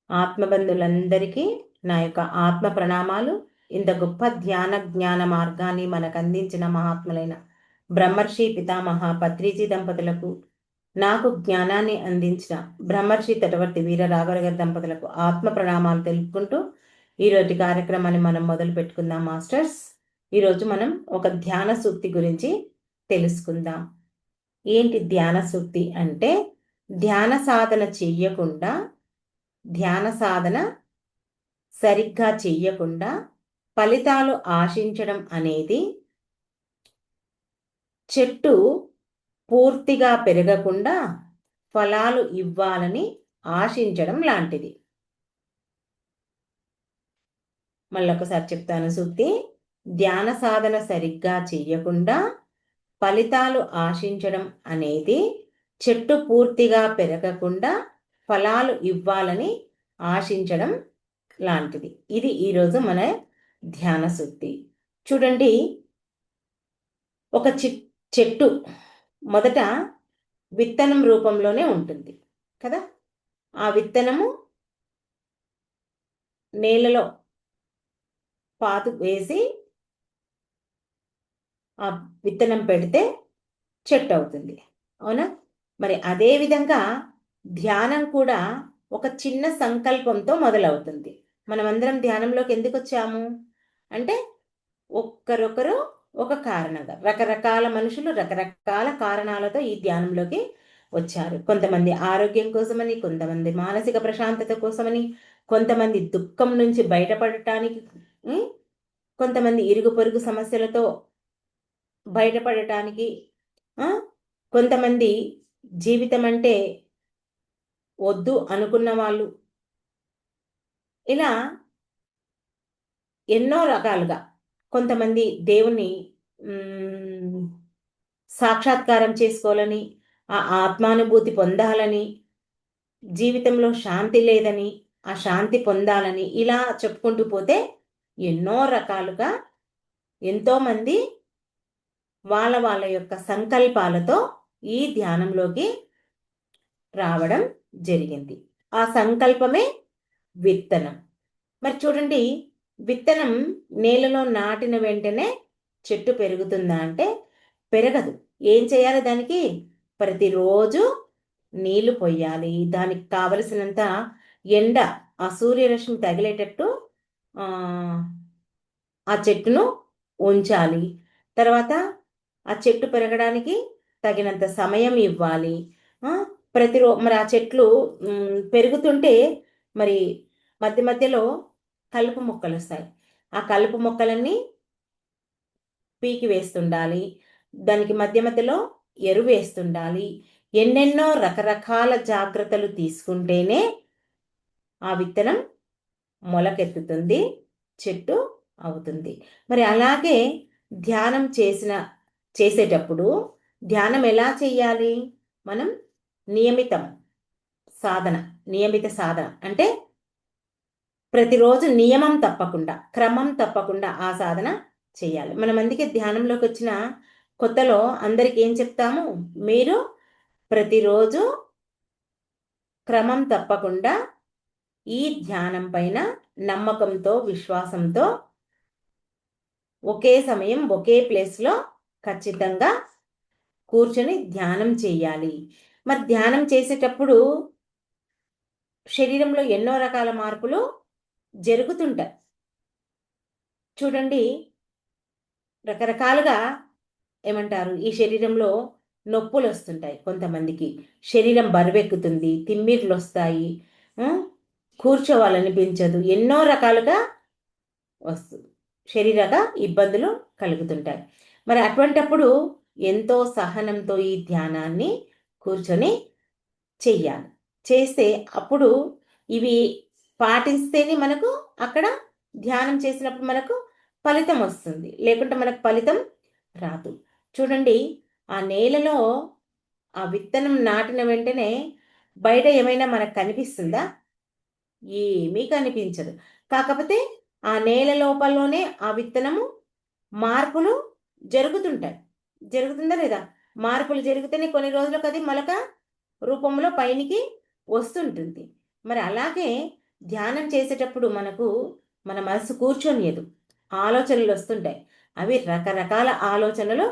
ఆత్మబంధులందరికీ నా యొక్క ఆత్మ ప్రణామాలు. ఇంత గొప్ప జ్ఞాన మార్గాన్ని మనకు అందించిన మహాత్ములైన బ్రహ్మర్షి పితామహ పత్రిజీ దంపతులకు, నాకు జ్ఞానాన్ని అందించిన బ్రహ్మర్షి తటవర్తి వీర రాఘవ గారి దంపతులకు ఆత్మ ప్రణామాలు తెలుపుకుంటూ ఈరోజు కార్యక్రమాన్ని మనం మొదలు పెట్టుకుందాం మాస్టర్స్. ఈరోజు మనం ఒక ధ్యాన సూక్తి గురించి తెలుసుకుందాం. ఏంటి ధ్యాన సూక్తి అంటే, ధ్యాన సాధన చెయ్యకుండా, ధ్యాన సాధన సరిగ్గా చెయ్యకుండా ఫలితాలు ఆశించడం అనేది చెట్టు పూర్తిగా పెరగకుండా ఫలాలు ఇవ్వాలని ఆశించడం లాంటిది. మళ్ళొకసారి చెప్తాను సూక్తి. ధ్యాన సాధన సరిగ్గా చెయ్యకుండా ఫలితాలు ఆశించడం అనేది చెట్టు పూర్తిగా పెరగకుండా ఫలాలు ఇవ్వాలని ఆశించడం లాంటిది. ఇది ఈరోజు మన ధ్యాన సూక్తి. చూడండి, ఒక చెట్టు మొదట విత్తనం రూపంలోనే ఉంటుంది కదా. ఆ విత్తనము నేలలో పాతు వేసి ఆ విత్తనం పెడితే చెట్టు అవుతుంది, అవునా? మరి అదే విధంగా ధ్యానం కూడా ఒక చిన్న సంకల్పంతో మొదలవుతుంది. మనమందరం ధ్యానంలోకి ఎందుకు వచ్చాము అంటే, ఒక్కరొకరు ఒక కారణంగా, రకరకాల మనుషులు రకరకాల కారణాలతో ఈ ధ్యానంలోకి వచ్చారు. కొంతమంది ఆరోగ్యం కోసమని, కొంతమంది మానసిక ప్రశాంతత కోసమని, కొంతమంది దుఃఖం నుంచి బయటపడటానికి, కొంతమంది ఇరుగు పొరుగు సమస్యలతో బయటపడటానికి, కొంతమంది జీవితం అంటే వద్దు అనుకున్న వాళ్ళు, ఇలా ఎన్నో రకాలుగా. కొంతమంది దేవుణ్ణి సాక్షాత్కారం చేసుకోవాలని, ఆ ఆత్మానుభూతి పొందాలని, జీవితంలో శాంతి లేదని ఆ శాంతి పొందాలని, ఇలా చెప్పుకుంటూ పోతే ఎన్నో రకాలుగా ఎంతోమంది వాళ్ళ వాళ్ళ యొక్క సంకల్పాలతో ఈ ధ్యానంలోకి రావడం జరిగింది. ఆ సంకల్పమే విత్తనం. మరి చూడండి, విత్తనం నేలలో నాటిన వెంటనే చెట్టు పెరుగుతుందా అంటే పెరగదు. ఏం చేయాలి? దానికి ప్రతిరోజు నీళ్లు పొయ్యాలి. దానికి కావలసినంత ఎండ, ఆ సూర్యరశ్మి తగిలేటట్టు ఆ చెట్టును ఉంచాలి. తర్వాత ఆ చెట్టు పెరగడానికి తగినంత సమయం ఇవ్వాలి. మరి ఆ చెట్లు పెరుగుతుంటే మరి మధ్య మధ్యలో కలుపు మొక్కలు వస్తాయి. ఆ కలుపు మొక్కలన్నీ పీకి వేస్తుండాలి. దానికి మధ్య మధ్యలో ఎరువు వేస్తుండాలి. ఎన్నెన్నో రకరకాల జాగ్రత్తలు తీసుకుంటేనే ఆ విత్తనం మొలకెత్తుతుంది, చెట్టు అవుతుంది. మరి అలాగే ధ్యానం చేసేటప్పుడు ధ్యానం ఎలా చెయ్యాలి? మనం నియమిత సాధన అంటే ప్రతిరోజు నియమం తప్పకుండా, క్రమం తప్పకుండా ఆ సాధన చేయాలి. మనం అందుకే ధ్యానంలోకి వచ్చిన కొత్తలో అందరికి ఏం చెప్తాము? మీరు ప్రతిరోజు క్రమం తప్పకుండా ఈ ధ్యానం పైన నమ్మకంతో, విశ్వాసంతో ఒకే సమయం ఒకే ప్లేస్లో ఖచ్చితంగా కూర్చొని ధ్యానం చేయాలి. మరి ధ్యానం చేసేటప్పుడు శరీరంలో ఎన్నో రకాల మార్పులు జరుగుతుంటాయి. చూడండి, రకరకాలుగా ఏమంటారు, ఈ శరీరంలో నొప్పులు వస్తుంటాయి. కొంతమందికి శరీరం బరువెక్కుతుంది, తిమ్మిర్లు వస్తాయి, కూర్చోవాలనిపించదు, ఎన్నో రకాలుగా వస్తుంది, శరీరక ఇబ్బందులు కలుగుతుంటాయి. మరి అటువంటప్పుడు ఎంతో సహనంతో ఈ ధ్యానాన్ని కూర్చొని చెయ్యాలి. చేస్తే అప్పుడు ఇవి పాటిస్తేనే మనకు అక్కడ ధ్యానం చేసినప్పుడు మనకు ఫలితం వస్తుంది, లేకుంటే మనకు ఫలితం రాదు. చూడండి, ఆ నేలలో ఆ విత్తనం నాటిన వెంటనే బయట ఏమైనా మనకు కనిపిస్తుందా? ఏమీ కనిపించదు. కాకపోతే ఆ నేల లోపలనే ఆ విత్తనము మార్పులు జరుగుతుందా లేదా? మార్పులు జరిగితేనే కొన్ని రోజులకు అది మొలక రూపంలో పైనికి వస్తుంటుంది. మరి అలాగే ధ్యానం చేసేటప్పుడు మన మనసు కూర్చొనియదు, ఆలోచనలు వస్తుంటాయి. అవి రకరకాల ఆలోచనలు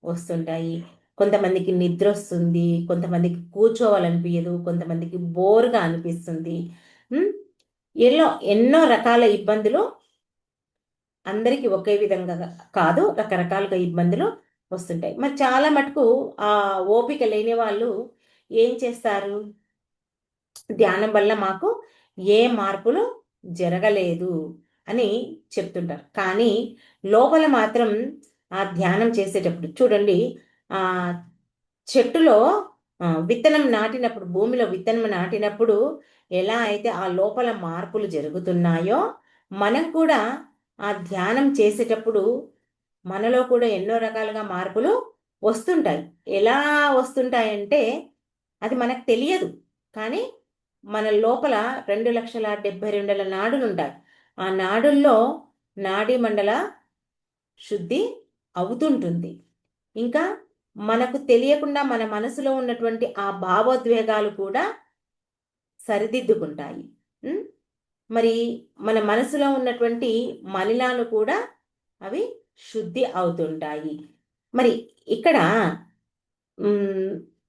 వస్తుంటాయి. కొంతమందికి నిద్ర వస్తుంది, కొంతమందికి కూర్చోవాలనిపించదు, కొంతమందికి బోర్గా అనిపిస్తుంది. ఎన్నో రకాల ఇబ్బందులు, అందరికీ ఒకే విధంగా కాదు, రకరకాలుగా ఇబ్బందులు వస్తుంటాయి. మరి చాలా మటుకు ఆ ఓపిక లేని వాళ్ళు ఏం చేస్తారు? ధ్యానం వల్ల మాకు ఏ మార్పులు జరగలేదు అని చెప్తుంటారు. కానీ లోపల మాత్రం ఆ ధ్యానం చేసేటప్పుడు చూడండి, ఆ చెట్టులో విత్తనం నాటినప్పుడు, భూమిలో విత్తనం నాటినప్పుడు ఎలా అయితే ఆ లోపల మార్పులు జరుగుతున్నాయో, మనం కూడా ఆ ధ్యానం చేసేటప్పుడు మనలో కూడా ఎన్నో రకాలుగా మార్పులు వస్తుంటాయి. ఎలా వస్తుంటాయంటే అది మనకు తెలియదు. కానీ మన లోపల 2,72,000 నాడులు ఉంటాయి. ఆ నాడుల్లో నాడీ మండల శుద్ధి అవుతుంటుంది. ఇంకా మనకు తెలియకుండా మన మనసులో ఉన్నటువంటి ఆ భావోద్వేగాలు కూడా సరిదిద్దుకుంటాయి. మరి మన మనసులో ఉన్నటువంటి మలినాలు కూడా అవి శుద్ధి అవుతుంటాయి. మరి ఇక్కడ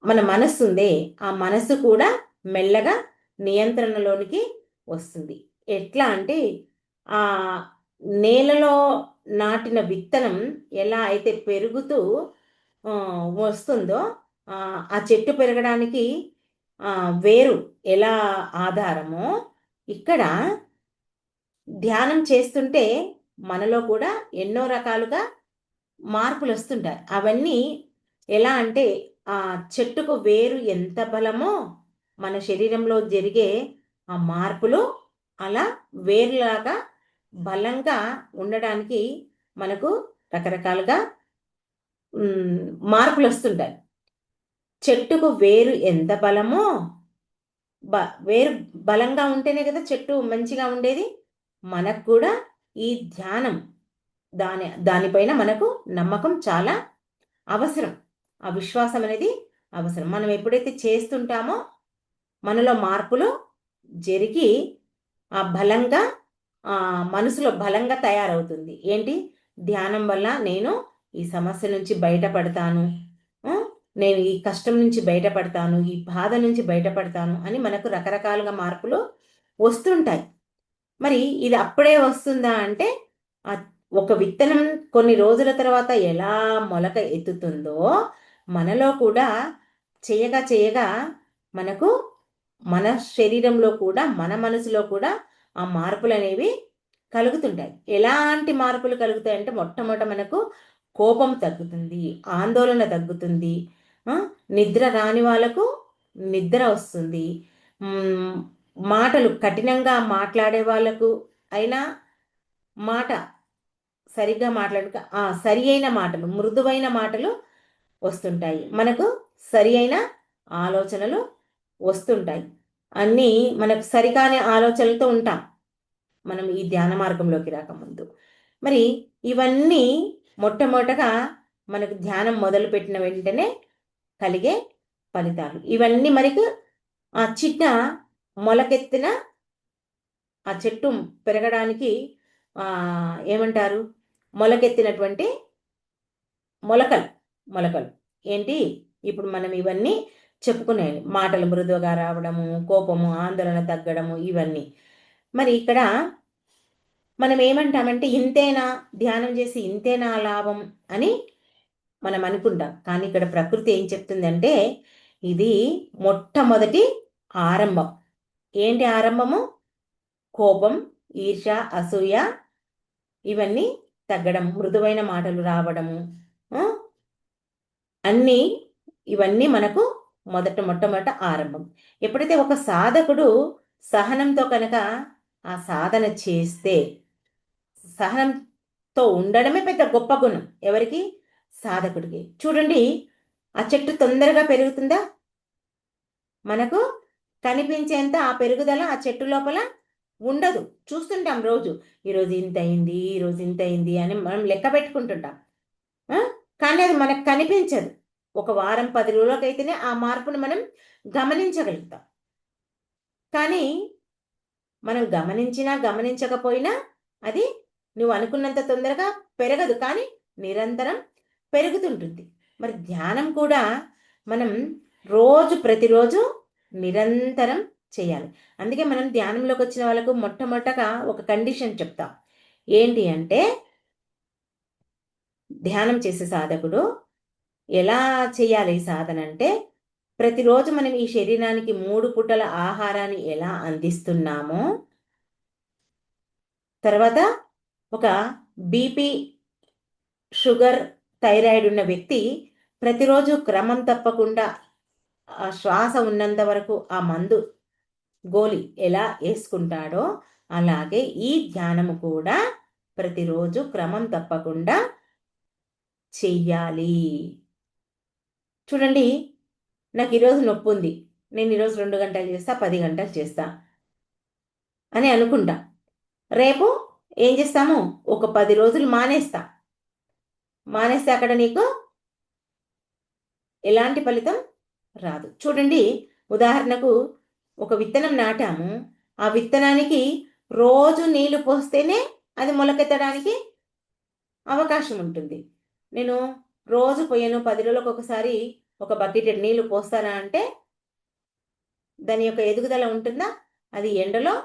మన మనస్సు ఉందే, ఆ మనస్సు కూడా మెల్లగా నియంత్రణలోనికి వస్తుంది. ఎట్లా అంటే ఆ నేలలో నాటిన విత్తనం ఎలా అయితే పెరుగుతూ వస్తుందో, ఆ చెట్టు పెరగడానికి వేరు ఎలా ఆధారమో, ఇక్కడ ధ్యానం చేస్తుంటే మనలో కూడా ఎన్నో రకాలుగా మార్పులు వస్తుంటాయి. అవన్నీ ఎలా అంటే ఆ చెట్టుకు వేరు ఎంత బలమో మన శరీరంలో జరిగే ఆ మార్పులు అలా వేరులాగా బలంగా ఉండడానికి మనకు రకరకాలుగా మార్పులు వస్తుంటాయి. చెట్టుకు వేరు ఎంత బలమో, వేరు బలంగా ఉంటేనే కదా చెట్టు మంచిగా ఉండేది. మనకు కూడా ఈ ధ్యానం దానిపైన మనకు నమ్మకం చాలా అవసరం. ఆ విశ్వాసం అనేది అవసరం. మనం ఎప్పుడైతే చేస్తుంటామో మనలో మార్పులు జరిగి ఆ బలంగా మనసులో బలంగా తయారవుతుంది. ఏంటి? ధ్యానం వల్ల నేను ఈ సమస్య నుంచి బయటపడతాను, నేను ఈ కష్టం నుంచి బయటపడతాను, ఈ బాధ నుంచి బయటపడతాను అని మనకు రకరకాలుగా మార్పులు వస్తుంటాయి. మరి ఇది అప్పుడే వస్తుందా అంటే, ఒక విత్తనం కొన్ని రోజుల తర్వాత ఎలా మొలక ఎత్తుతుందో మనలో కూడా చేయగా చేయగా మనకు మన శరీరంలో కూడా మన మనసులో కూడా ఆ మార్పులు అనేవి కలుగుతుంటాయి. ఎలాంటి మార్పులు కలుగుతాయి అంటే, మొట్టమొదట మనకు కోపం తగ్గుతుంది, ఆందోళన తగ్గుతుంది, నిద్ర రాని వాళ్ళకు నిద్ర వస్తుంది, మాటలు కఠినంగా మాట్లాడే వాళ్ళకు అయినా మాట సరిగ్గా మాట్లాడక సరి అయిన మాటలు, మృదువైన మాటలు వస్తుంటాయి. మనకు సరి అయిన ఆలోచనలు వస్తుంటాయి. అన్నీ మనకు సరికాని ఆలోచనలతో ఉంటాం మనం ఈ ధ్యాన మార్గంలోకి రాకముందు. మరి ఇవన్నీ మొట్టమొదటగా మనకు ధ్యానం మొదలుపెట్టిన వెంటనే కలిగే ఫలితాలు ఇవన్నీ. మనకు ఆ చిన్న మొలకెత్తిన ఆ చెట్టు పెరగడానికి ఏమంటారు? మొలకెత్తినటువంటి మొలకలు ఏంటి? ఇప్పుడు మనం ఇవన్నీ చెప్పుకునే మాటలు మృదువుగా రావడము, కోపము, ఆందోళన తగ్గడము, ఇవన్నీ. మరి ఇక్కడ మనం ఏమంటామంటే, ఇంతేనా ధ్యానం చేసి ఇంతేనా లాభం అని మనం అనుకుంటాం. కానీ ఇక్కడ ప్రకృతి ఏం చెప్తుందంటే, ఇది మొట్టమొదటి ఆరంభం. ఏంటి ఆరంభము? కోపం, ఈర్ష, అసూయ ఇవన్నీ తగ్గడం, మృదువైన మాటలు రావడము, అన్నీ ఇవన్నీ మనకు మొట్టమొదట ఆరంభం. ఎప్పుడైతే ఒక సాధకుడు సహనంతో కనుక ఆ సాధన చేస్తే, సహనంతో ఉండడమే పెద్ద గొప్ప గుణం. ఎవరికి? సాధకుడికి. చూడండి, ఆ చెట్టు తొందరగా పెరుగుతుందా? మనకు కనిపించేంత ఆ పెరుగుదల ఆ చెట్టు లోపల ఉండదు. చూస్తుంటాం రోజు, ఈరోజు ఇంత అయింది, ఈరోజు ఇంత అయింది అని మనం లెక్క పెట్టుకుంటుంటాం. కానీ అది మనకు కనిపించదు. ఒక వారం 10 రోజులకైతేనే ఆ మార్పును మనం గమనించగలుగుతాం. కానీ మనం గమనించినా గమనించకపోయినా అది నువ్వు అనుకున్నంత తొందరగా పెరగదు, కానీ నిరంతరం పెరుగుతుంటుంది. మరి ధ్యానం కూడా మనం ప్రతిరోజు నిరంతరం చేయాలి. అందుకే మనం ధ్యానంలోకి వచ్చిన వాళ్ళకు మొట్టమొదటగా ఒక కండిషన్ చెప్తాం. ఏంటి అంటే, ధ్యానం చేసే సాధకుడు ఎలా చేయాలి ఈ సాధన అంటే, ప్రతిరోజు మనం ఈ శరీరానికి 3 పూటల ఆహారాన్ని ఎలా అందిస్తున్నామో, తర్వాత ఒక బీపీ, షుగర్, థైరాయిడ్ ఉన్న వ్యక్తి ప్రతిరోజు క్రమం తప్పకుండా ఆ శ్వాస ఉన్నంత వరకు ఆ మందు గోలి ఎలా వేసుకుంటాడో, అలాగే ఈ ధ్యానము కూడా ప్రతిరోజు క్రమం తప్పకుండా చెయ్యాలి. చూడండి, నాకు ఈరోజు నొప్పి ఉంది, నేను ఈరోజు 2 గంటలు చేస్తా, 10 గంటలు చేస్తా అని అనుకుంటా. రేపు ఏం చేస్తాము, ఒక 10 రోజులు మానేస్తే అక్కడ నీకు ఎలాంటి ఫలితం రాదు. చూడండి, ఉదాహరణకు ఒక విత్తనం నాటాము, ఆ విత్తనానికి రోజు నీళ్లు పోస్తేనే అది మొలకెత్తడానికి అవకాశం ఉంటుంది. నేను రోజు పోయాను, 10 రోజులకు ఒకసారి ఒక బకెట్ నీళ్లు పోస్తానా అంటే దాని యొక్క ఎదుగుదల ఉంటుందా? అది ఎండలో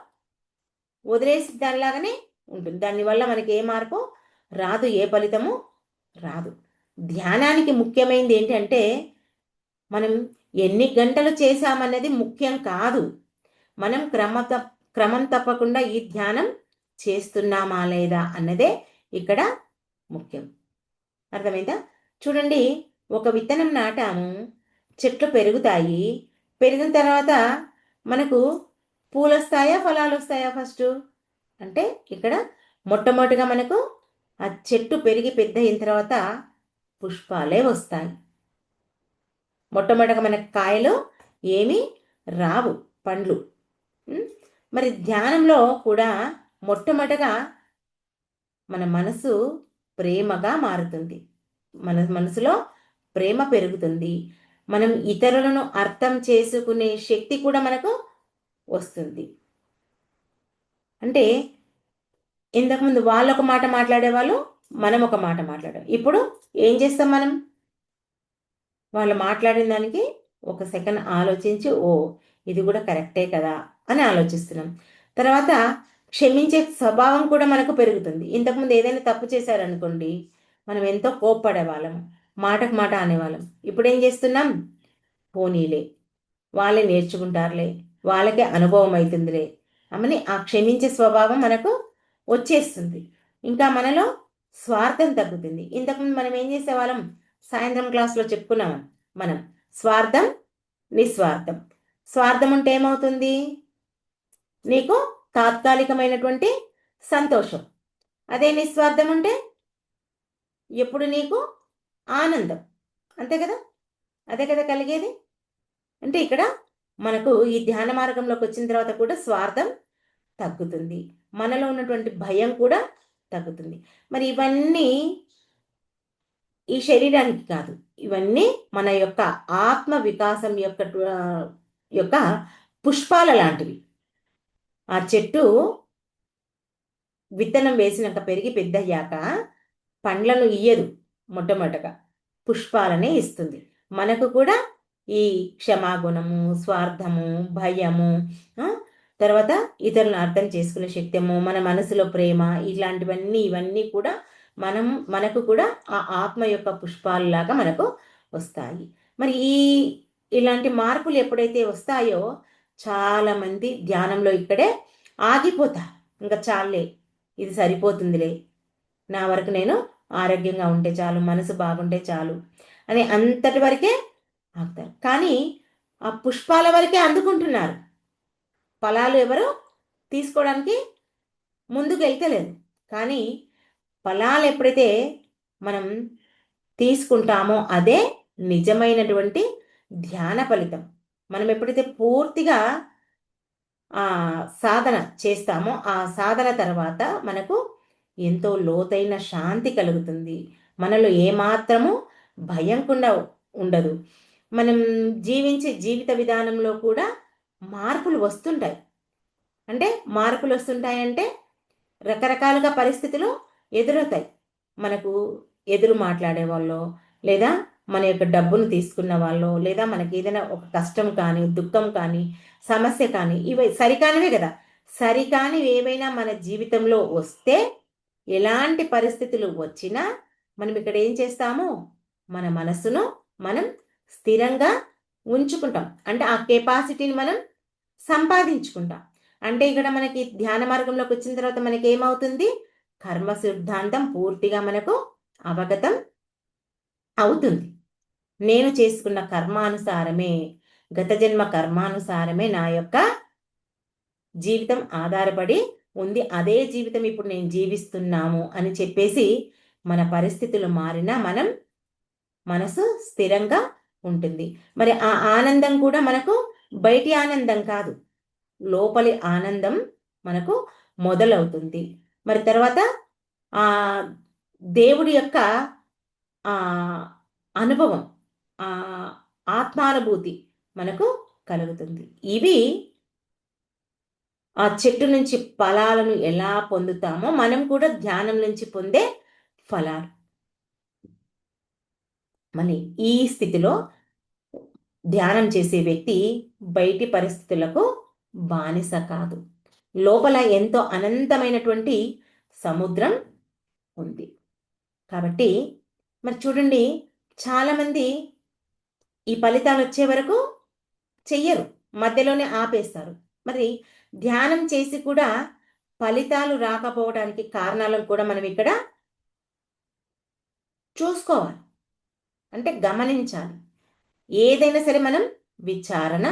వదిలేసి దానిలాగానే ఉంటుంది. దానివల్ల మనకి ఏ మార్పు రాదు, ఏ ఫలితము రాదు. ధ్యానానికి ముఖ్యమైనది ఏంటంటే, మనం ఎన్ని గంటలు చేశామన్నది ముఖ్యం కాదు, మనం క్రమం తప్పకుండా ఈ ధ్యానం చేస్తున్నామా లేదా అన్నదే ఇక్కడ ముఖ్యం. అర్థమైందా? చూడండి, ఒక విత్తనం నాటాము, చెట్లు పెరుగుతాయి, పెరిగిన తర్వాత మనకు పూలు వస్తాయా, ఫలాలు వస్తాయా? ఫస్ట్ అంటే ఇక్కడ మొట్టమొదటిగా మనకు ఆ చెట్టు పెరిగి పెద్ద అయిన తర్వాత పుష్పాలే వస్తాయి. మొట్టమొదటిగా మనకు కాయలు ఏమీ రావు, పండ్లు. మరి ధ్యానంలో కూడా మొట్టమొదటిగా మన మనసు ప్రేమగా మారుతుంది, మన మనసులో ప్రేమ పెరుగుతుంది, మనం ఇతరులను అర్థం చేసుకునే శక్తి కూడా మనకు వస్తుంది. అంటే ఇంతకుముందు వాళ్ళు ఒక మాట మాట్లాడేవాళ్ళు, మనం ఒక మాట మాట్లాడాం. ఇప్పుడు ఏం చేస్తాం, మనం వాళ్ళు మాట్లాడిన దానికి ఒక సెకండ్ ఆలోచించి, ఓ ఇది కూడా కరెక్టే కదా అని ఆలోచిస్తున్నాం. తర్వాత క్షమించే స్వభావం కూడా మనకు పెరుగుతుంది. ఇంతకుముందు ఏదైనా తప్పు చేశారనుకోండి, మనం ఎంతో కోప్పడే వాళ్ళం, మాటకు మాట అనేవాళ్ళం. ఇప్పుడు ఏం చేస్తున్నాం, పోనీలే, వాళ్ళే నేర్చుకుంటారులే, వాళ్ళకే అనుభవం అవుతుందిలే అని ఆ క్షమించే స్వభావం మనకు వచ్చేస్తుంది. ఇంకా మనలో స్వార్థం తగ్గుతుంది. ఇంతకుముందు మనం ఏం చేసేవాళ్ళం, సాయంత్రం క్లాస్లో చెప్పుకున్నాం మనం, స్వార్థం నిస్వార్థం. స్వార్థం ఉంటే ఏమవుతుంది, నీకు తాత్కాలికమైనటువంటి సంతోషం. అదే నిస్వార్థం ఉంటే ఎప్పుడు నీకు ఆనందం. అంతే కదా, అదే కదా కలిగేది. అంటే ఇక్కడ మనకు ఈ ధ్యాన మార్గంలోకి వచ్చిన తర్వాత కూడా స్వార్థం తగ్గుతుంది, మనలో ఉన్నటువంటి భయం కూడా తగ్గుతుంది. మరి ఇవన్నీ ఈ శరీరానికి కాదు, ఇవన్నీ మన యొక్క ఆత్మ వికాసం యొక్క పుష్పాల లాంటివి. ఆ చెట్టు విత్తనం వేసినాక పెరిగి పెద్దయ్యాక పండ్లను ఇయ్యదు, మొట్టమొదటగా పుష్పాలనే ఇస్తుంది. మనకు కూడా ఈ క్షమాగుణము, స్వార్థము, భయము, తర్వాత ఇతరులను అర్థం చేసుకునే శక్తము, మన మనసులో ప్రేమ, ఇవన్నీ కూడా మనకు కూడా ఆ ఆత్మ యొక్క పుష్పాలలాగా మనకు వస్తాయి. మరి ఇలాంటి మార్పులు ఎప్పుడైతే వస్తాయో చాలామంది ధ్యానంలో ఇక్కడే ఆగిపోతారు. ఇంకా చాలే, ఇది సరిపోతుందిలే, నా వరకు నేను ఆరోగ్యంగా ఉంటే చాలు, మనసు బాగుంటే చాలు అని అంతటి వరకే ఆగుతారు. కానీ ఆ పుష్పాల వరకే అందుకుంటున్నారు, ఫలాలు ఎవరు తీసుకోవడానికి ముందుకు వెళ్తలేదు. కానీ ఫలాలు ఎప్పుడైతే మనం తీసుకుంటామో అదే నిజమైనటువంటి ధ్యాన ఫలితం. మనం ఎప్పుడైతే పూర్తిగా సాధన చేస్తామో ఆ సాధన తర్వాత మనకు ఎంతో లోతైన శాంతి కలుగుతుంది, మనలో ఏమాత్రము భయం కూడా ఉండదు. మనం జీవించే జీవిత విధానంలో కూడా మార్పులు వస్తుంటాయి. అంటే మార్పులు వస్తుంటాయంటే రకరకాలుగా పరిస్థితులు ఎదురవుతాయి. మనకు ఎదురు మాట్లాడే వాళ్ళు, లేదా మన యొక్క డబ్బును తీసుకున్న వాళ్ళు, లేదా మనకి ఏదైనా ఒక కష్టం కానీ, దుఃఖం కానీ, సమస్య కానీ, ఇవి సరికానివే కదా. సరికానివి ఏవైనా మన జీవితంలో వస్తే, ఎలాంటి పరిస్థితులు వచ్చినా మనం ఇక్కడ ఏం చేస్తాము, మన మనసును మనం స్థిరంగా ఉంచుకుంటాం. అంటే ఆ కెపాసిటీని మనం సంపాదించుకుంటాం. అంటే ఇక్కడ మనకి ధ్యాన మార్గంలోకి వచ్చిన తర్వాత మనకి ఏమవుతుంది, కర్మ సిద్ధాంతం పూర్తిగా మనకు అవగతం అవుతుంది. నేను చేసుకున్న కర్మానుసారమే, గత జన్మ కర్మానుసారమే నా యొక్క జీవితం ఆధారపడి ఉంది. అదే జీవితం ఇప్పుడు నేను జీవిస్తున్నాము అని చెప్పేసి మన పరిస్థితులు మారినా మనం మనసు స్థిరంగా ఉంటుంది. మరి ఆ ఆనందం కూడా మనకు బయటి ఆనందం కాదు, లోపలి ఆనందం మనకు మొదలవుతుంది. మరి తర్వాత ఆ దేవుడి యొక్క ఆ అనుభవం, ఆ ఆత్మానుభూతి మనకు కలుగుతుంది. ఇవి ఆ చెట్టు నుంచి ఫలాలను ఎలా పొందుతామో మనం కూడా ధ్యానం నుంచి పొందే ఫలాలు. మరి ఈ స్థితిలో ధ్యానం చేసే వ్యక్తి బయటి పరిస్థితులకు బానిస కాదు. లోపల ఎంతో అనంతమైనటువంటి సముద్రం ఉంది. కాబట్టి మరి చూడండి, చాలామంది ఈ ఫలితాలు వచ్చే వరకు చెయ్యరు, మధ్యలోనే ఆపేస్తారు. మరి ధ్యానం చేసి కూడా ఫలితాలు రాకపోవడానికి కారణాలను కూడా మనం ఇక్కడ చూసుకోవాలి, అంటే గమనించాలి. ఏదైనా సరే మనం విచారణ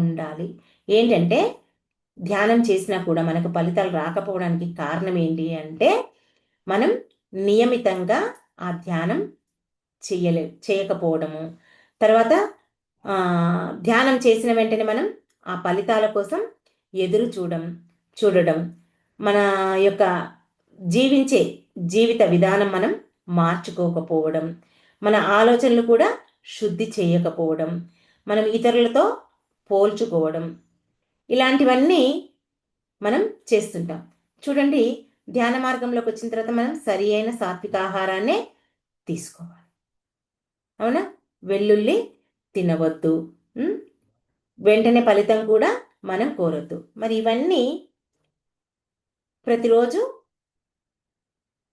ఉండాలి. ఏంటంటే ధ్యానం చేసినా కూడా మనకు ఫలితాలు రాకపోవడానికి కారణం ఏంటి అంటే, మనం నియమితంగా ఆ ధ్యానం చేయకపోవడము. తర్వాత ధ్యానం చేసిన వెంటనే మనం ఆ ఫలితాల కోసం ఎదురు చూడడం, మన యొక్క జీవించే జీవిత విధానం మనం మార్చుకోకపోవడం, మన ఆలోచనలు కూడా శుద్ధి చేయకపోవడం, మనం ఇతరులతో పోల్చుకోవడం, ఇలాంటివన్నీ మనం చేస్తుంటాం. చూడండి, ధ్యాన మార్గంలోకి వచ్చిన తర్వాత మనం సరి అయిన సాత్విక ఆహారాన్నే తీసుకోవాలి. అవునా? వెల్లుల్లి తినవద్దు, వెంటనే ఫలితం కూడా మనం కోరొద్దు. మరి ఇవన్నీ ప్రతిరోజు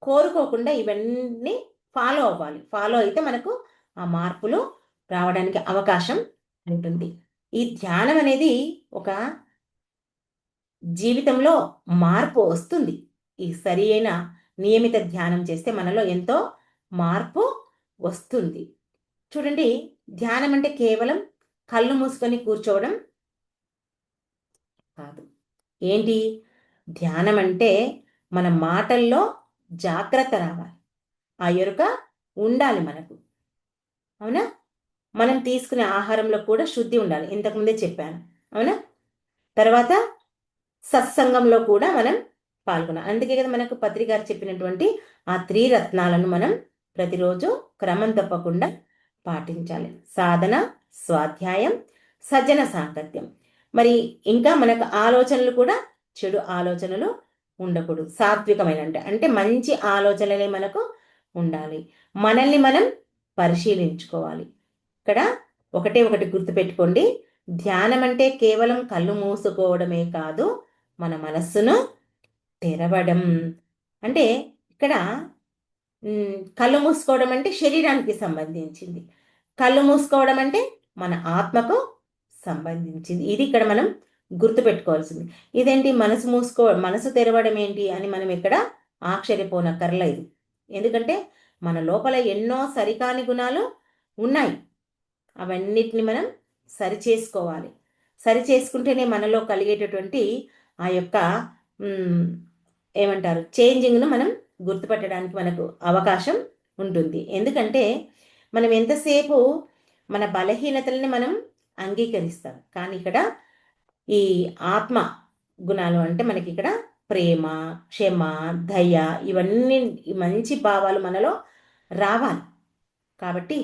కోరుకోకుండా ఇవన్నీ ఫాలో అవ్వాలి. ఫాలో అయితే మనకు ఆ మార్పులు రావడానికి అవకాశం ఉంటుంది. ఈ ధ్యానం అనేది ఒక జీవితంలో మార్పు వస్తుంది. ఈ సరి అయిన నియమిత ధ్యానం చేస్తే మనలో ఎంతో మార్పు వస్తుంది. చూడండి, ధ్యానం అంటే కేవలం కళ్ళు మూసుకొని కూర్చోవడం కాదు. ఏంటి ధ్యానం అంటే, మన మాటల్లో జాగ్రత్త రావాలి, ఆ ఎరుక ఉండాలి మనకు. అవునా? మనం తీసుకునే ఆహారంలో కూడా శుద్ధి ఉండాలి, ఇంతకుముందే చెప్పాను. అవునా? తర్వాత సత్సంగంలో కూడా మనం పాల్గొనాలి. అందుకే కదా మనకు పత్రి గారు చెప్పినటువంటి ఆ 3 రత్నాలను మనం ప్రతిరోజు క్రమం తప్పకుండా పాటించాలి. సాధన, స్వాధ్యాయం, సజ్జన సాంగత్యం. మరి ఇంకా మనకు ఆలోచనలు కూడా చెడు ఆలోచనలు ఉండకూడదు. సాత్వికమైన అంటే మంచి ఆలోచనలే మనకు ఉండాలి. మనల్ని మనం పరిశీలించుకోవాలి. ఇక్కడ ఒకటి గుర్తుపెట్టుకోండి, ధ్యానం అంటే కేవలం కళ్ళు మూసుకోవడమే కాదు, మన మనస్సును తెరవడం. అంటే ఇక్కడ కళ్ళు మూసుకోవడం అంటే శరీరానికి సంబంధించింది, కళ్ళు మూసుకోవడం అంటే మన ఆత్మకు సంబంధించింది. ఇది ఇక్కడ మనం గుర్తుపెట్టుకోవాల్సింది. ఇదేంటి మనసు తెరవడం ఏంటి అని మనం ఇక్కడ ఆశ్చర్యపోనక్కర్లేదు. ఎందుకంటే మన లోపల ఎన్నో సరికాని గుణాలు ఉన్నాయి. అవన్నిటిని మనం సరి చేసుకోవాలి. సరి చేసుకుంటేనే మనలో కలిగేటటువంటి ఆ యొక్క ఏమంటారు చేంజింగ్ను మనం గుర్తుపట్టడానికి మనకు అవకాశం ఉంటుంది. ఎందుకంటే మనం ఎంతసేపు మన బలహీనతల్ని మనం అంగీకరిస్తాం, కానీ ఇక్కడ ఈ ఆత్మ గుణాలు అంటే మనకి ఇక్కడ ప్రేమ, క్షమ, దయ, ఇవన్నీ మంచి భావాలు మనలో రావాలి. కాబట్టి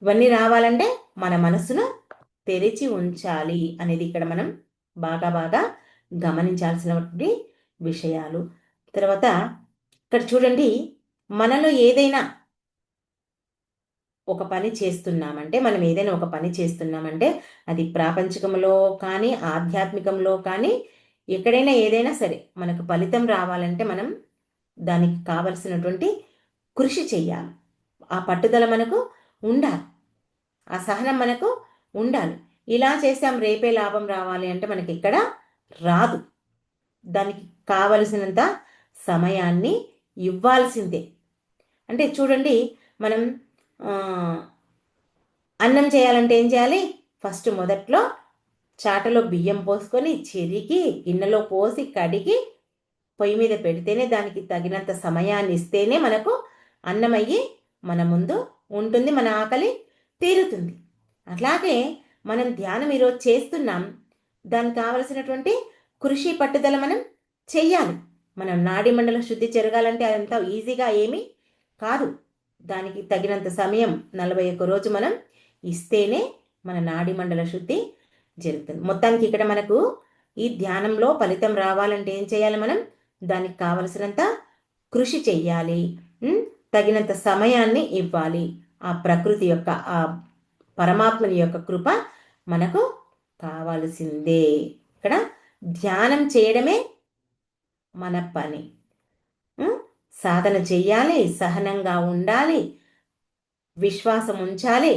ఇవన్నీ రావాలంటే మన మనసును తెరిచి ఉంచాలి అనేది ఇక్కడ మనం బాగా గమనించాల్సినటువంటి విషయాలు. తర్వాత ఇక్కడ చూడండి, మనలో ఏదైనా ఒక పని చేస్తున్నామంటే, మనం ఏదైనా ఒక పని చేస్తున్నామంటే అది ప్రాపంచికంలో కానీ ఆధ్యాత్మికంలో కానీ ఎక్కడైనా ఏదైనా సరే మనకు ఫలితం రావాలంటే మనం దానికి కావలసినటువంటి కృషి చెయ్యాలి. ఆ పట్టుదల మనకు ఉండాలి, ఆ సహనం మనకు ఉండాలి. ఇలా చేసాం రేపే లాభం రావాలి అంటే మనకి ఇక్కడ రాదు. దానికి కావలసినంత సమయాన్ని ఇవ్వాల్సిందే. అంటే చూడండి, మనం అన్నం చేయాలంటే ఏం చేయాలి? ఫస్ట్ మొదట్లో చాటలో బియ్యం పోసుకొని చెరిగి గిన్నెలో పోసి కడిగి పొయ్యి మీద పెడితేనే, దానికి తగినంత సమయాన్ని ఇస్తేనే మనకు అన్నం అయ్యి మన ముందు ఉంటుంది, మన ఆకలి తీరుతుంది. అట్లాగే మనం ధ్యానం ఈరోజు చేస్తున్నాం, దానికి కావలసినటువంటి కృషి పట్టుదల మనం చెయ్యాలి. మనం నాడీ మండల శుద్ధి జరగాలంటే అదంతా ఈజీగా ఏమీ కాదు. దానికి తగినంత సమయం 41 రోజు మనం ఇస్తేనే మన నాడీ మండల శుద్ధి జరుగుతుంది. మొత్తానికి ఇక్కడ మనకు ఈ ధ్యానంలో ఫలితం రావాలంటే ఏం చేయాలి? మనం దానికి కావలసినంత కృషి చెయ్యాలి, తగినంత సమయాన్ని ఇవ్వాలి. ఆ ప్రకృతి యొక్క, ఆ పరమాత్మని యొక్క కృప మనకు కావాల్సిందే. ఇక్కడ ధ్యానం చేయడమే మన పని. సాధన చెయ్యాలి, సహనంగా ఉండాలి, విశ్వాసం ఉంచాలి.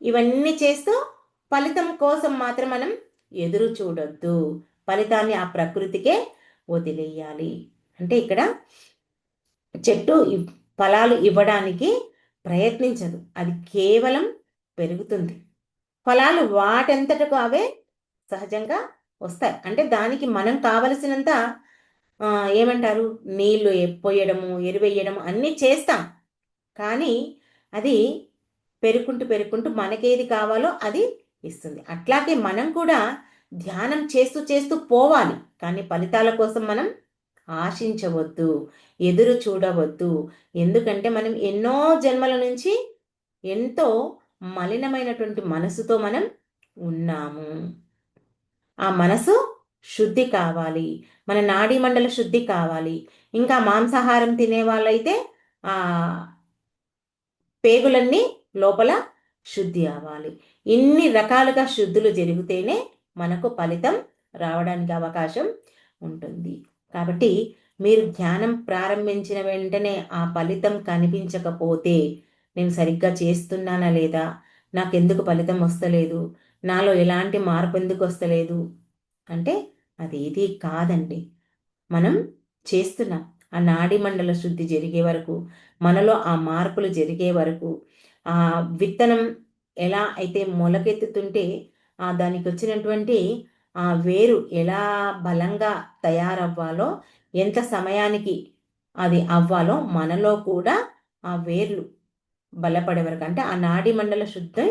ఇవన్నీ చేస్తూ ఫలితం కోసం మాత్రం మనం ఎదురు చూడొద్దు. ఫలితాన్ని ఆ ప్రకృతికే వదిలేయాలి. అంటే ఇక్కడ చెట్టు ఫలాలు ఇవ్వడానికి ప్రయత్నించదు, అది కేవలం పెరుగుతుంది. ఫలాలు వాటంతటకు అవే సహజంగా వస్తాయి. అంటే దానికి మనం కావలసినంత ఏమంటారు, నీళ్లు పోయడము, ఎరువేయడము అన్నీ చేస్తాం. కానీ అది పెరుకుంటూ మనకేది కావాలో అది ఇస్తుంది. అట్లాగే మనం కూడా ధ్యానం చేస్తూ చేస్తూ పోవాలి, కానీ ఫలితాల కోసం మనం ఆశించవద్దు, ఎదురు చూడవద్దు. ఎందుకంటే మనం ఎన్నో జన్మల నుంచి ఎంతో మలినమైనటువంటి మనసుతో మనం ఉన్నాము. ఆ మనసు శుద్ధి కావాలి, మన నాడీ మండల శుద్ధి కావాలి. ఇంకా మాంసాహారం తినే వాళ్ళైతే ఆ పేగులన్నీ లోపల శుద్ధి అవ్వాలి. ఇన్ని రకాలుగా శుద్ధులు జరిగితేనే మనకు ఫలితం రావడానికి అవకాశం ఉంటుంది. కాబట్టి మీరు ధ్యానం ప్రారంభించిన వెంటనే ఆ ఫలితం కనిపించకపోతే, నేను సరిగ్గా చేస్తున్నానా లేదా, నాకెందుకు ఫలితం వస్తలేదు, నాలో ఎలాంటి మార్పు ఎందుకు వస్తలేదు అంటే అదేది కాదండి. మనం చేస్తున్నాం. ఆ నాడీ మండల శుద్ధి జరిగే వరకు, మనలో ఆ మార్పులు జరిగే వరకు, ఆ విత్తనం ఎలా అయితే మొలకెత్తుతుంటే దానికి వచ్చినటువంటి ఆ వేరు ఎలా బలంగా తయారవ్వాలో, ఎంత సమయానికి అది అవ్వాలో, మనలో కూడా ఆ వేర్లు బలపడే వరకు, అంటే ఆ నాడీ మండల శుద్ధి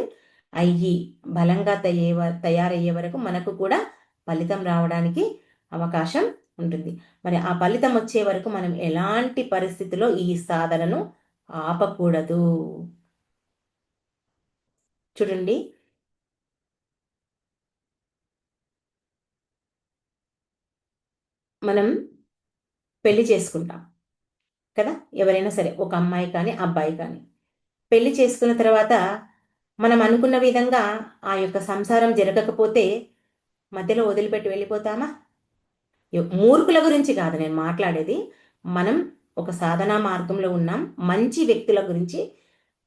అయ్యి బలంగా తయారయ్యే వరకు మనకు కూడా ఫలితం రావడానికి అవకాశం ఉంటుంది. మరి ఆ ఫలితం వచ్చే వరకు మనం ఎలాంటి పరిస్థితిలో ఈ సాధనను ఆపకూడదు. చూడండి, మనం పెళ్లి చేసుకుంటాం కదా, ఎవరైనా సరే, ఒక అమ్మాయి కానీ అబ్బాయి కానీ పెళ్లి చేసుకున్న తర్వాత మనం అనుకున్న విధంగా ఆ యొక్క సంసారం జరగకపోతే మధ్యలో వదిలిపెట్టి వెళ్ళిపోతామా? మూర్ఖుల గురించి కాదు నేను మాట్లాడేది. మనం ఒక సాధనా మార్గంలో ఉన్నాం, మంచి వ్యక్తుల గురించి,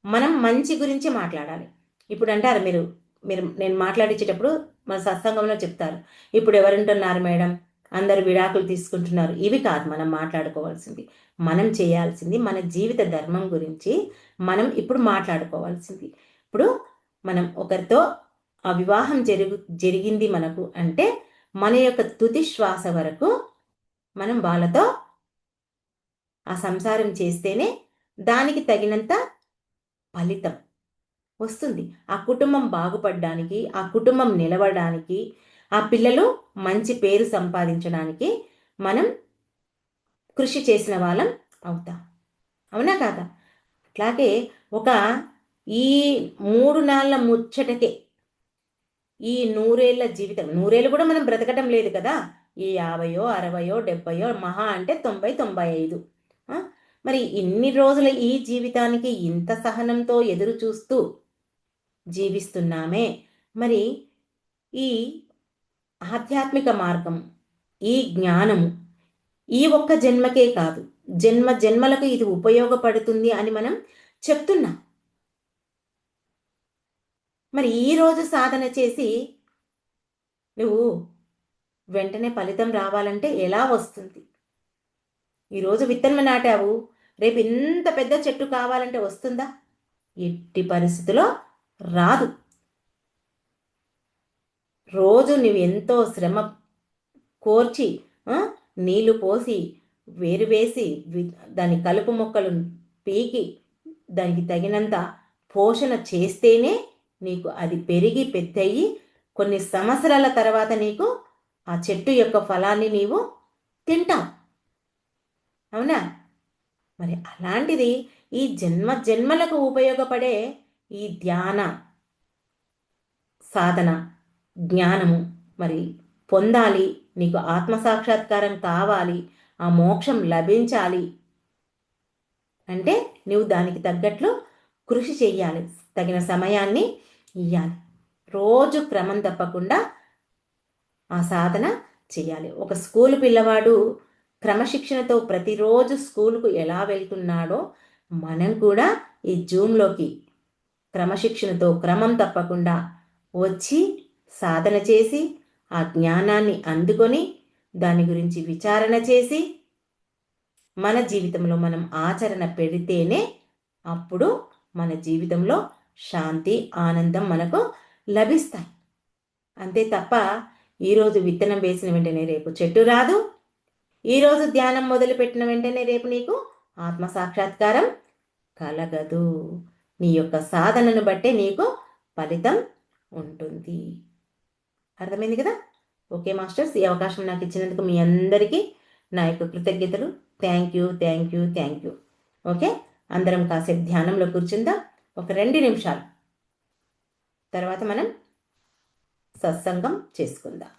మనం మంచి గురించి మాట్లాడాలి. ఇప్పుడు అంటారు మీరు మీరు నేను మాట్లాడించేటప్పుడు మన సత్సంగంలో చెప్తారు, ఇప్పుడు ఎవరుంటున్నారు మేడం, అందరు విడాకులు తీసుకుంటున్నారు. ఇవి కాదు మనం మాట్లాడుకోవాల్సింది. మనం చేయాల్సింది మన జీవిత ధర్మం గురించి మనం ఇప్పుడు మాట్లాడుకోవాల్సింది. ఇప్పుడు మనం ఒకరితో ఆ వివాహం జరిగింది మనకు అంటే, మన యొక్క తుది శ్వాస వరకు మనం వాళ్ళతో ఆ సంసారం చేస్తేనే దానికి తగినంత ఫలితం వస్తుంది. ఆ కుటుంబం బాగుపడడానికి, ఆ కుటుంబం నిలవడానికి, ఆ పిల్లలు మంచి పేరు సంపాదించడానికి మనం కృషి చేసిన వాళ్ళం అవుతాం. అవునా కాదా? అట్లాగే ఒక ఈ 3 నాళ్ళ ముచ్చటకే ఈ 100 ఏళ్ల జీవితం, 100 ఏళ్ళు కూడా మనం బ్రతకడం లేదు కదా, ఈ 50, 60, 70 మహా అంటే 90, 95. మరి ఇన్ని రోజుల ఈ జీవితానికి ఇంత సహనంతో ఎదురు చూస్తూ జీవిస్తున్నామే. మరి ఈ ఆధ్యాత్మిక మార్గం, ఈ జ్ఞానము ఈ ఒక్క జన్మకే కాదు, జన్మ జన్మలకు ఇది ఉపయోగపడుతుంది అని మనం చెప్తున్నాం. మరి ఈరోజు సాధన చేసి నువ్వు వెంటనే ఫలితం రావాలంటే ఎలా వస్తుంది? ఈరోజు విత్తనం నాటావు, రేపు ఇంత పెద్ద చెట్టు కావాలంటే వస్తుందా? ఎట్టి పరిస్థితిలో రాదు. రోజు నువ్వు ఎంతో శ్రమ కోర్చి నీళ్లు పోసి వేరు వేసి దాని కలుపు మొక్కలు పీకి దానికి తగినంత పోషణ చేస్తేనే నీకు అది పెరిగి పెద్దయి కొన్ని సంవత్సరాల తర్వాత నీకు ఆ చెట్టు యొక్క ఫలాన్ని నీవు తింటావు. అవునా? మరి అలాంటిది ఈ జన్మ జన్మలకు ఉపయోగపడే ఈ ధ్యాన సాధన జ్ఞానము మరి పొందాలి, నీకు ఆత్మసాక్షాత్కారం కావాలి, ఆ మోక్షం లభించాలి అంటే నువ్వు దానికి తగ్గట్లు కృషి చెయ్యాలి, తగిన సమయాన్ని ఇవ్వాలి, రోజు క్రమం తప్పకుండా ఆ సాధన చేయాలి. ఒక స్కూలు పిల్లవాడు క్రమశిక్షణతో ప్రతిరోజు స్కూలుకు ఎలా వెళ్తున్నాడో మనం కూడా ఈ జూమ్లోకి క్రమశిక్షణతో క్రమం తప్పకుండా వచ్చి సాధన చేసి ఆ జ్ఞానాన్ని అందుకొని దాని గురించి విచారణ చేసి మన జీవితంలో మనం ఆచరణ పెడితేనే అప్పుడు మన జీవితంలో శాంతి ఆనందం మనకు లభిస్తాయి. అంతే తప్ప ఈరోజు విత్తనం వేసిన వెంటనే రేపు చెట్టు రాదు, ఈరోజు ధ్యానం మొదలుపెట్టిన వెంటనే రేపు నీకు ఆత్మసాక్షాత్కారం కలగదు. నీ యొక్క సాధనను బట్టే నీకు ఫలితం ఉంటుంది. అర్థమైంది కదా? ఓకే మాస్టర్స్, ఈ అవకాశం నాకు ఇచ్చినందుకు మీ అందరికీ నా యొక్క కృతజ్ఞతలు. Thank you, thank you, thank you. Okay, అందరం కాసేపు ధ్యానంలో కూర్చుందాం ఒక 2 నిమిషాలు. తర్వాత మనం సత్సంగం చేసుకుందాం.